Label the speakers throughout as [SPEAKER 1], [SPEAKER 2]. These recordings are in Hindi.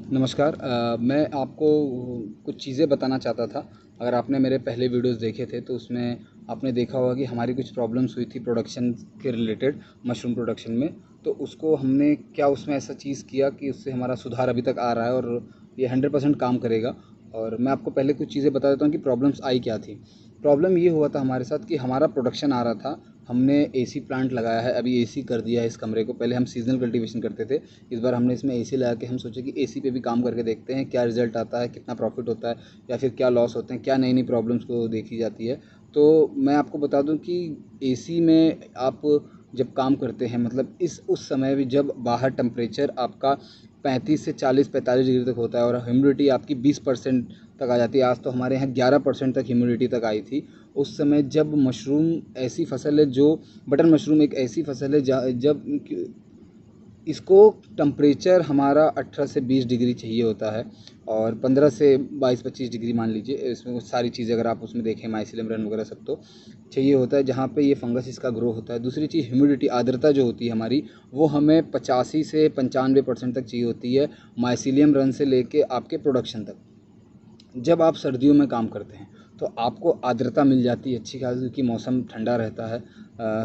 [SPEAKER 1] नमस्कार। मैं आपको कुछ चीज़ें बताना चाहता था। अगर आपने मेरे पहले वीडियोस देखे थे तो उसमें आपने देखा होगा कि हमारी कुछ प्रॉब्लम्स हुई थी प्रोडक्शन के रिलेटेड, मशरूम प्रोडक्शन में। तो उसको हमने क्या उसमें ऐसा चीज़ किया कि उससे हमारा सुधार अभी तक आ रहा है और ये 100% काम करेगा। और मैं आपको पहले कुछ चीज़ें बता देता हूँ कि प्रॉब्लम्स आई क्या थी। प्रॉब्लम ये हुआ था हमारे साथ कि हमारा प्रोडक्शन आ रहा था। हमने एसी प्लांट लगाया है, अभी एसी कर दिया है इस कमरे को। पहले हम सीजनल कल्टीवेशन करते थे, इस बार हमने इसमें एसी लगा के हम सोचे कि एसी पे भी काम करके देखते हैं क्या रिज़ल्ट आता है, कितना प्रॉफिट होता है या फिर क्या लॉस होते हैं, क्या नई नई प्रॉब्लम्स को देखी जाती है। तो मैं आपको बता दूं कि एसी में आप जब काम करते हैं, मतलब इस उस समय भी जब बाहर टेम्परेचर आपका 35 से 40-45 डिग्री तक होता है और ह्यूमिडिटी आपकी 20% तक आ जाती है। आज तो हमारे यहाँ 11% तक ह्यूमिडिटी तक आई थी। उस समय जब मशरूम ऐसी फसल है जो बटन मशरूम एक ऐसी फसल है जब इसको टेम्परेचर हमारा 18 से 20 डिग्री चाहिए होता है और 15 से 22-25 डिग्री मान लीजिए। इसमें सारी चीज़ें अगर आप उसमें देखें, माइसिलियम रन वगैरह सब तो चाहिए होता है जहाँ पे ये फंगस इसका ग्रो होता है। दूसरी चीज़ ह्यूमिडिटी, आर्द्रता जो होती है हमारी, वो हमें 85 से 95% तक चाहिए होती है, माइसिलियम रन से लेके आपके प्रोडक्शन तक। जब आप सर्दियों में काम करते हैं तो आपको आर्द्रता मिल जाती है अच्छी खासी, क्योंकि मौसम ठंडा रहता है,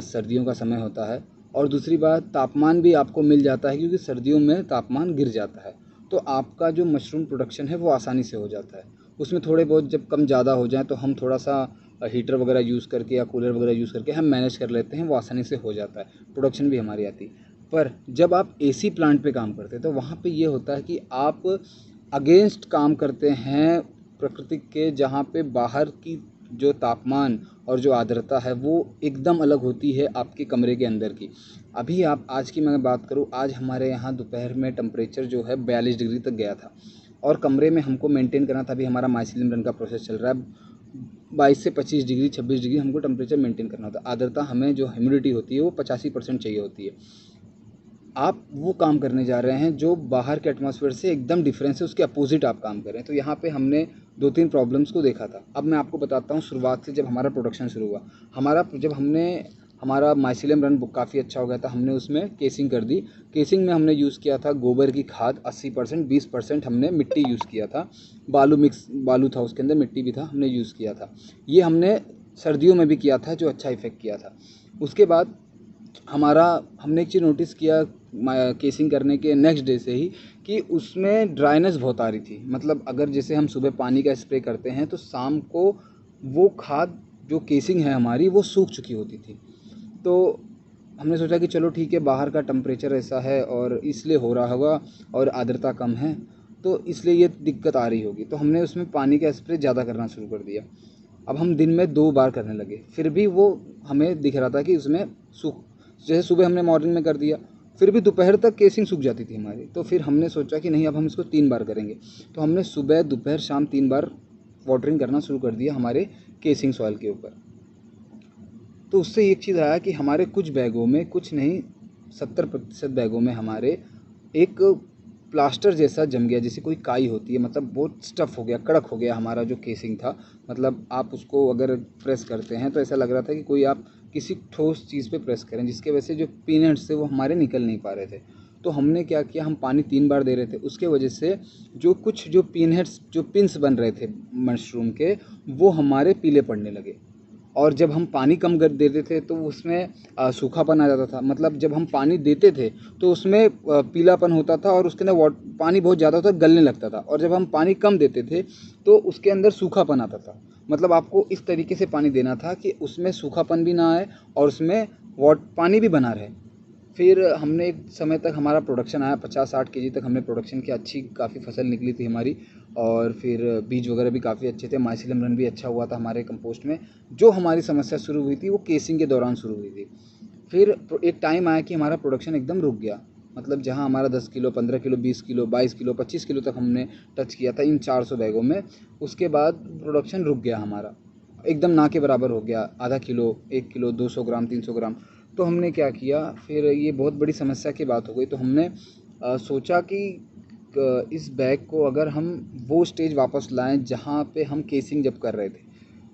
[SPEAKER 1] सर्दियों का समय होता है। और दूसरी बात, तापमान भी आपको मिल जाता है क्योंकि सर्दियों में तापमान गिर जाता है। तो आपका जो मशरूम प्रोडक्शन है वो आसानी से हो जाता है। उसमें थोड़े बहुत जब कम ज़्यादा हो जाए तो हम थोड़ा सा हीटर वगैरह यूज़ करके या कूलर वगैरह यूज़ करके हम मैनेज कर लेते हैं, वो आसानी से हो जाता है, प्रोडक्शन भी हमारी आती है। पर जब आप एसी प्लांट पे काम करते हैं तो वहाँ पे ये होता है कि आप अगेंस्ट काम करते हैं प्रकृति के, जहाँ पे बाहर की जो तापमान और जो आर्द्रता है वो एकदम अलग होती है आपके कमरे के अंदर की। अभी आप आज की मैं बात करूँ, आज हमारे यहाँ दोपहर में टेम्परेचर जो है 42 डिग्री तक गया था और कमरे में हमको मेंटेन करना था। अभी हमारा माइसिलियम रन का प्रोसेस चल रहा है, 22 से 25 डिग्री 26 डिग्री हमको टेम्परेचर मेंटेन करना होता है। आर्द्रता हमें जो ह्यूमिडिटी होती है वो 85% चाहिए होती है। आप वो काम करने जा रहे हैं जो बाहर के एटमॉस्फेयर से एकदम डिफरेंस है, उसके अपोजिट आप काम कर रहे हैं। तो यहाँ पे हमने दो तीन प्रॉब्लम्स को देखा था। अब मैं आपको बताता हूँ शुरुआत से, जब हमारा प्रोडक्शन शुरू हुआ। जब हमने हमारा माइसिलियम रन काफ़ी अच्छा हो गया था, हमने उसमें केसिंग कर दी। केसिंग में हमने यूज़ किया था गोबर की खाद 80%, 20% हमने मिट्टी यूज़ किया था। बालू था उसके अंदर, मिट्टी भी था, हमने यूज़ किया था। ये हमने सर्दियों में भी किया था जो अच्छा इफेक्ट किया था। उसके बाद हमारा हमने एक चीज़ नोटिस किया केसिंग करने के नेक्स्ट डे से ही, कि उसमें ड्राइनेस बहुत आ रही थी। मतलब अगर जैसे हम सुबह पानी का स्प्रे करते हैं तो शाम को वो खाद जो केसिंग है हमारी वो सूख चुकी होती थी। तो हमने सोचा कि चलो ठीक है, बाहर का टेम्परेचर ऐसा है और इसलिए हो रहा होगा और आर्द्रता कम है तो इसलिए ये दिक्कत आ रही होगी। तो हमने उसमें पानी का स्प्रे ज़्यादा करना शुरू कर दिया। अब हम दिन में 2 बार करने लगे, फिर भी वो हमें दिख रहा था कि उसमें सूख, जैसे सुबह हमने मॉर्निंग में कर दिया, फिर भी दोपहर तक केसिंग सूख जाती थी हमारी। तो फिर हमने सोचा कि नहीं, अब हम इसको 3 बार करेंगे। तो हमने सुबह दोपहर शाम 3 बार वाटरिंग करना शुरू कर दिया हमारे केसिंग सॉइल के ऊपर। तो उससे एक चीज़ आया कि हमारे कुछ बैगों में, कुछ नहीं 70% बैगों में हमारे एक प्लास्टर जैसा जम गया, जैसे कोई काई होती है, मतलब बहुत स्टफ़ हो गया, कड़क हो गया हमारा जो केसिंग था। मतलब आप उसको अगर प्रेस करते हैं तो ऐसा लग रहा था कि कोई आप किसी ठोस चीज़ पे प्रेस करें, जिसके वजह से जो पीनट्स थे वो हमारे निकल नहीं पा रहे थे। तो हमने क्या किया, हम पानी 3 बार दे रहे थे, उसके वजह से जो पीनट्स, जो पिंस बन रहे थे मशरूम के, वो हमारे पीले पड़ने लगे। और जब हम पानी कम कर देते थे तो उसमें सूखापन आ जाता था। मतलब जब हम पानी देते थे तो उसमें पीलापन होता था और उसके अंदर पानी बहुत ज़्यादा होता, गलने लगता था। और जब हम पानी कम देते थे तो उसके अंदर सूखापन आता था। मतलब आपको इस तरीके से पानी देना था कि उसमें सूखापन भी ना आए और उसमें वाट पानी भी बना रहे। फिर हमने एक समय तक हमारा प्रोडक्शन आया, 50-60 केजी तक हमने प्रोडक्शन किया, अच्छी काफ़ी फसल निकली थी हमारी। और फिर बीज वगैरह भी काफ़ी अच्छे थे, माइसिलियम रन भी अच्छा हुआ था हमारे कंपोस्ट में। जो हमारी समस्या शुरू हुई थी वो केसिंग के दौरान शुरू हुई थी। फिर एक टाइम आया कि हमारा प्रोडक्शन एकदम रुक गया। मतलब जहाँ हमारा 10 kilo, 15 kilo, 20 kilo, 22 kilo, 25 kilo तक हमने टच किया था इन 400 बैगों में, उसके बाद प्रोडक्शन रुक गया हमारा, एकदम ना के बराबर हो गया। आधा किलो, 1 किलो, 200 ग्राम, 300 ग्राम। तो हमने क्या किया, फिर ये बहुत बड़ी समस्या की बात हो गई। तो हमने सोचा कि इस बैग को अगर हम वो स्टेज वापस लाएं जहाँ पे हम केसिंग जब कर रहे थे,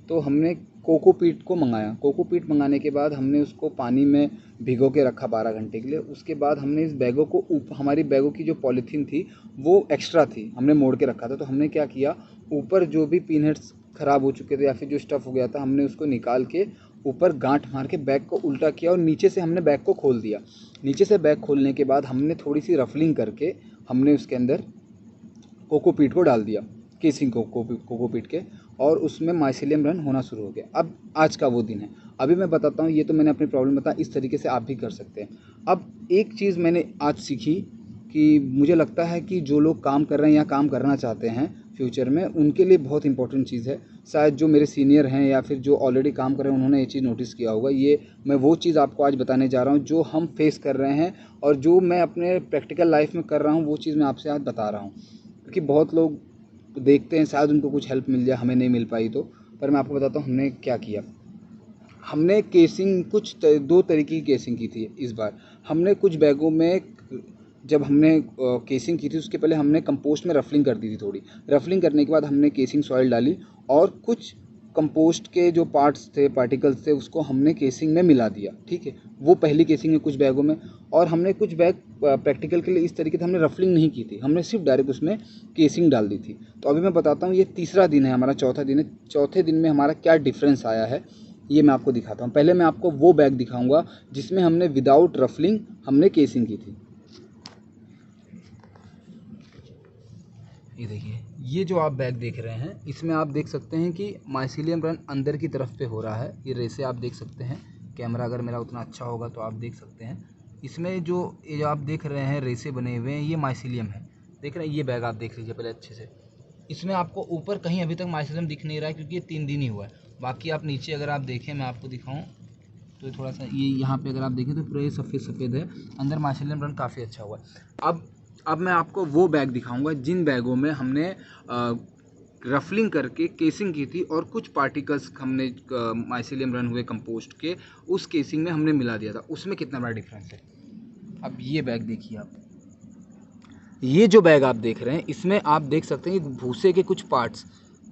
[SPEAKER 1] तो हमने कोकोपीट को मंगाया। कोकोपीट मंगाने के बाद हमने उसको पानी में भिगो के रखा 12 घंटे के लिए। उसके बाद हमने इस बैगों को हमारी बैगों की जो पॉलीथीन थी वो एक्स्ट्रा थी, हमने मोड़ के रखा था। तो हमने क्या किया, ऊपर जो भी पीनट्स ख़राब हो चुके थे या फिर जो स्टफ़ हो गया था, हमने उसको निकाल के ऊपर गांठ मार के बैग को उल्टा किया और नीचे से हमने बैग को खोल दिया। नीचे से बैग खोलने के बाद हमने थोड़ी सी रफलिंग करके हमने उसके अंदर कोकोपीट को डाल दिया, केसिंग कोकोपीट के, और उसमें माइसीलियम रन होना शुरू हो गया। अब आज का वो दिन है। अभी मैं बताता हूँ, ये तो मैंने अपनी प्रॉब्लम बताया, इस तरीके से आप भी कर सकते हैं। अब एक चीज़ मैंने आज सीखी कि मुझे लगता है कि जो लोग काम कर रहे हैं या काम करना चाहते हैं फ्यूचर में, उनके लिए बहुत इंपॉर्टेंट चीज़ है। शायद जो मेरे सीनियर हैं या फिर जो ऑलरेडी काम कर रहे हैं उन्होंने ये चीज़ नोटिस किया होगा। ये मैं वो चीज़ आपको आज बताने जा रहा हूँ जो हम फेस कर रहे हैं और जो मैं अपने प्रैक्टिकल लाइफ में कर रहा हूँ, वो चीज़ मैं आपसे आज बता रहा हूँ। क्योंकि बहुत लोग देखते हैं, शायद उनको कुछ हेल्प मिल जाए, हमें नहीं मिल पाई तो। पर मैं आपको बताता हूँ हमने क्या किया। हमने केसिंग दो तरीके की केसिंग की थी इस बार। हमने कुछ बैगों में, जब हमने केसिंग की थी उसके पहले हमने कंपोस्ट में रफलिंग कर दी थी थोड़ी। रफलिंग करने के बाद हमने केसिंग सॉइल डाली और कुछ कंपोस्ट के जो पार्ट्स थे, पार्टिकल्स थे, उसको हमने केसिंग में मिला दिया। ठीक है, वो पहली केसिंग में कुछ बैगों में। और हमने कुछ बैग प्रैक्टिकल के लिए इस तरीके से हमने रफलिंग नहीं की थी, हमने सिर्फ डायरेक्ट उसमें केसिंग डाल दी थी। तो अभी मैं बताता हूँ, ये तीसरा दिन है हमारा, चौथा दिन है। चौथे दिन में हमारा क्या डिफरेंस आया है ये मैं आपको दिखाता हूँ। पहले मैं आपको वो बैग दिखाऊंगा जिसमें हमने विदाउट रफलिंग हमने केसिंग की थी। ये देखिए, ये जो आप बैग देख रहे हैं इसमें आप देख सकते हैं कि माइसीलियम रन अंदर की तरफ पे हो रहा है। ये रेसे आप देख सकते हैं, कैमरा अगर मेरा उतना अच्छा होगा तो आप देख सकते हैं। इसमें ये जो आप देख रहे हैं रेसे बने हुए हैं, ये माइसीलियम है। देख रहे हैं, ये बैग आप देख लीजिए पहले अच्छे से। इसमें आपको ऊपर कहीं अभी तक माइसीलियम दिख नहीं रहा है क्योंकि ये 3 दिन ही हुआ है। बाकी आप नीचे अगर आप देखें, मैं आपको दिखाऊँ तो थोड़ा सा ये यहाँ पे अगर आप देखें तो पूरा ये सफ़ेद सफ़ेद है, अंदर माइसीलियम रन काफ़ी अच्छा हुआ है। अब मैं आपको वो बैग दिखाऊंगा जिन बैगों में हमने रफलिंग करके केसिंग की थी और कुछ पार्टिकल्स हमने माइसीलियम रन हुए कंपोस्ट के उस केसिंग में हमने मिला दिया था। उसमें कितना बड़ा डिफरेंस है। अब ये बैग देखिए आप, ये जो बैग आप देख रहे हैं इसमें आप देख सकते हैं कि भूसे के कुछ पार्ट्स,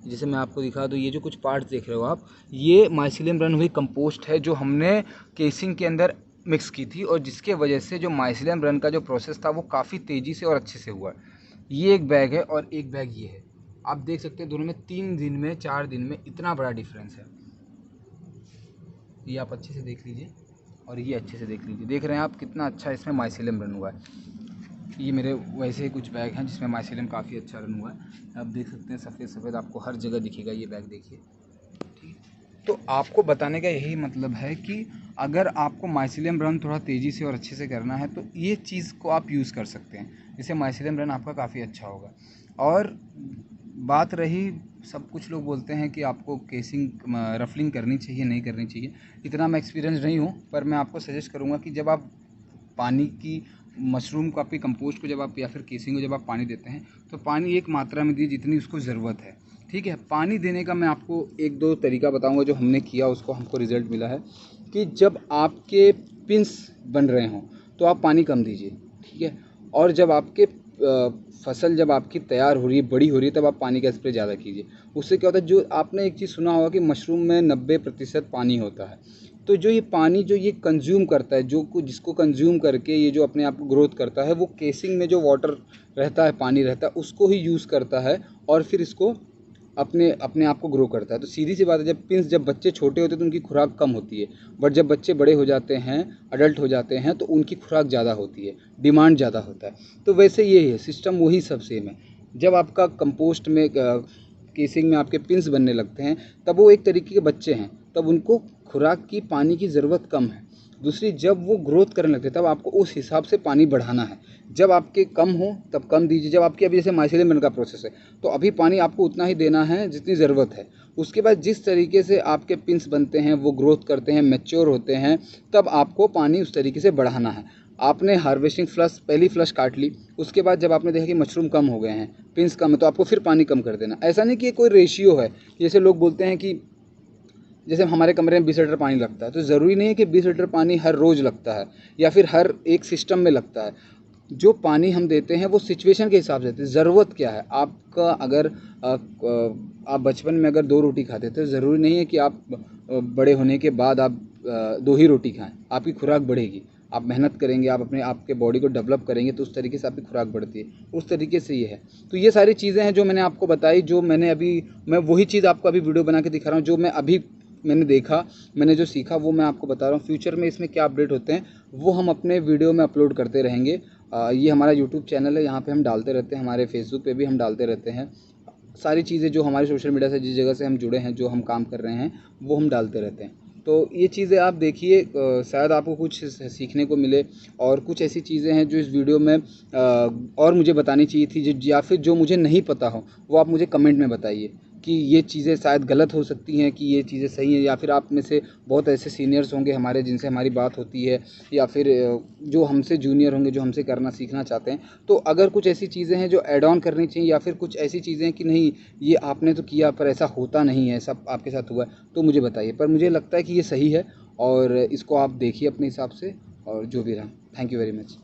[SPEAKER 1] जैसे मैं आपको दिखा दूँ, ये जो कुछ पार्ट्स देख रहे हो आप, ये माइसीलियम रन हुई कंपोस्ट है जो हमने केसिंग के अंदर मिक्स की थी और जिसके वजह से जो माइसीलियम रन का जो प्रोसेस था वो काफ़ी तेज़ी से और अच्छे से हुआ है। ये एक बैग है और एक बैग ये है। आप देख सकते हैं दोनों में 3 दिन में 4 दिन में इतना बड़ा डिफरेंस है। ये आप अच्छे से देख लीजिए और ये अच्छे से देख लीजिए। देख रहे हैं आप कितना अच्छा इसमें माइसीलियम रन हुआ है। ये मेरे वैसे ही कुछ बैग हैं जिसमें माइसीलियम काफ़ी अच्छा रन हुआ है। आप देख सकते हैं सफ़ेद सफ़ेद आपको हर जगह दिखेगा ये बैग, देखिए। ठीक, तो आपको बताने का यही मतलब है कि अगर आपको माइसीलियम रन थोड़ा तेज़ी से और अच्छे से करना है तो ये चीज़ को आप यूज़ कर सकते हैं, जिससे माइसीलियम रन आपका काफ़ी अच्छा होगा। और बात रही, सब कुछ लोग बोलते हैं कि आपको केसिंग रफलिंग करनी चाहिए, नहीं करनी चाहिए। इतना मैं एक्सपीरियंस नहीं हूँ, पर मैं आपको सजेस्ट करूँगा कि जब आप पानी की मशरूम को, आपकी कंपोस्ट को जब आप या फिर केसिंग को जब आप पानी देते हैं तो पानी एक मात्रा में दीजिए जितनी उसको ज़रूरत है। ठीक है, पानी देने का मैं आपको 1-2 तरीका बताऊंगा जो हमने किया, उसको हमको रिज़ल्ट मिला है कि जब आपके पिंस बन रहे हों तो आप पानी कम दीजिए। ठीक है, और जब आपके फसल जब आपकी तैयार हो रही है, बड़ी हो रही है, तब आप पानी का स्प्रे ज़्यादा कीजिए। उससे क्या होता है, जो आपने एक चीज़ सुना होगा कि मशरूम में 90% पानी होता है। तो जो ये पानी जो ये कंज्यूम करता है, जिसको कंज्यूम करके ये जो अपने आप को ग्रोथ करता है, वो केसिंग में जो वाटर रहता है, पानी रहता है, उसको ही यूज़ करता है और फिर इसको अपने आप को ग्रो करता है। तो सीधी सी बात है, जब बच्चे छोटे होते हैं तो उनकी खुराक कम होती है, बट जब बच्चे बड़े हो जाते हैं, अडल्ट हो जाते हैं, तो उनकी खुराक ज़्यादा होती है, डिमांड ज़्यादा होता है। तो वैसे ये है सिस्टम, वही सब सेम है। जब आपका कंपोस्ट में केसिंग में आपके पिंस बनने लगते हैं तब वो एक तरीके के बच्चे हैं, तब उनको खुराक की, पानी की ज़रूरत कम है। दूसरी, जब वो ग्रोथ करने लगते हैं तब आपको उस हिसाब से पानी बढ़ाना है। जब आपके कम हो तब कम दीजिए। जब आपके अभी जैसे माइसीलियम रन का प्रोसेस है तो अभी पानी आपको उतना ही देना है जितनी ज़रूरत है। उसके बाद जिस तरीके से आपके पिंस बनते हैं, वो ग्रोथ करते हैं, मैच्योर होते हैं, तब आपको पानी उस तरीके से बढ़ाना है। आपने हार्वेस्टिंग फ्लश, पहली फ्लश काट ली, उसके बाद जब आपने देखा कि मशरूम कम हो गए हैं, पिंस कम है, तो आपको फिर पानी कम कर देना। ऐसा नहीं कि ये कोई रेशियो है, जैसे लोग बोलते हैं कि जैसे हमारे कमरे में 20 लीटर पानी लगता है, तो ज़रूरी नहीं है कि 20 लीटर पानी हर रोज़ लगता है या फिर हर एक सिस्टम में लगता है। जो पानी हम देते हैं वो सिचुएशन के हिसाब से देते हैं। ज़रूरत क्या है आपका, अगर आप बचपन में अगर 2 रोटी खाते थे, ज़रूरी नहीं है कि आप बड़े होने के बाद आप 2 ही रोटी खाएं, आपकी खुराक बढ़ेगी। आप मेहनत करेंगे, आप अपने आपके बॉडी को डेवलप करेंगे तो उस तरीके से आपकी खुराक बढ़ती है, उस तरीके से ये है। तो ये सारी चीज़ें हैं जो मैंने आपको बताई, जो मैं वही चीज़ आपको अभी वीडियो बना के दिखा रहा हूँ, जो मैंने देखा, मैंने जो सीखा वो मैं आपको बता रहा हूँ। फ्यूचर में इसमें क्या अपडेट होते हैं वो हम अपने वीडियो में अपलोड करते रहेंगे। ये हमारा यूट्यूब चैनल है, यहाँ पे हम डालते रहते हैं, हमारे फेसबुक पे भी हम डालते रहते हैं। सारी चीज़ें जो हमारे सोशल मीडिया से जिस जगह से हम जुड़े हैं, जो हम काम कर रहे हैं, वो हम डालते रहते हैं। तो ये चीज़ें आप देखिए, शायद आपको कुछ सीखने को मिले। और कुछ ऐसी चीज़ें हैं जो इस वीडियो में और मुझे बतानी चाहिए थी, या फिर जो मुझे नहीं पता हो, वो आप मुझे कमेंट में बताइए कि ये चीज़ें शायद गलत हो सकती हैं, कि ये चीज़ें सही हैं, या फिर आप में से बहुत ऐसे सीनियर्स होंगे हमारे जिनसे हमारी बात होती है, या फिर जो हमसे जूनियर होंगे, जो हमसे करना सीखना चाहते हैं। तो अगर कुछ ऐसी चीज़ें हैं जो ऐड ऑन करनी चाहिए, या फिर कुछ ऐसी चीज़ें हैं कि नहीं ये आपने तो किया पर ऐसा होता नहीं है, ऐसा आपके साथ हुआ है, तो मुझे बताइए। पर मुझे लगता है कि ये सही है और इसको आप देखिए अपने हिसाब से, और जो भी रहा। Thank you very much.